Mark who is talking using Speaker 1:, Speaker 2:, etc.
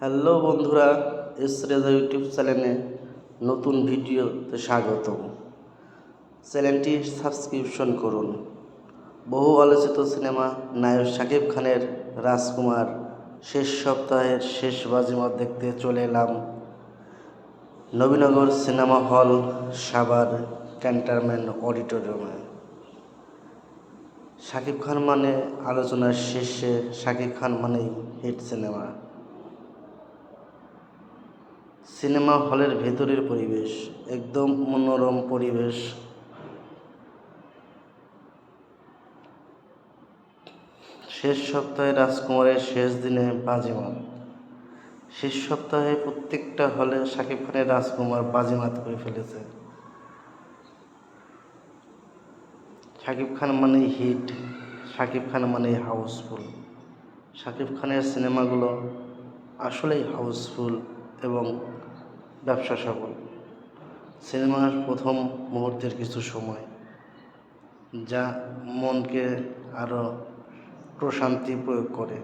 Speaker 1: Hello বন্ধুরা, S Reza YouTube চ্যানেলে নতুন ভিডিওতে স্বাগতম। চ্যানেলটি সাবস্ক্রিপশন করুন। বহু আলোচিত সিনেমা নায়ক শাকিব খানের রাজকুমার শেষ সপ্তাহের শেষ বাজিমাত দেখতে চলে এলাম Nabinagar cinema hall Savar cantonment অডিটোরিয়ামে। শাকিব খান মানে আলোচনার শীর্ষে, শাকিব খান মানেই হিট সিনেমা। সিনেমা হলের ভেতরের পরিবেশ একদম মনোরম পরিবেশ। শেষ সপ্তাহে রাজকুমারের শেষ দিনে বাজিমাত। শেষ সপ্তাহে প্রত্যেকটা হলে শাকিব খানের রাজকুমার বাজিমাত করে ফেলেছে। শাকিব খান মানেই হিট, শাকিব খান মানেই হাউসফুল। শাকিব খানের সিনেমাগুলো আসলেই হাউসফুল এবং ব্যবসা সফল। সিনেমার প্রথম মুহূর্তের কিছু সময় যা মনকে আরও প্রশান্তি প্রয়োগ করে।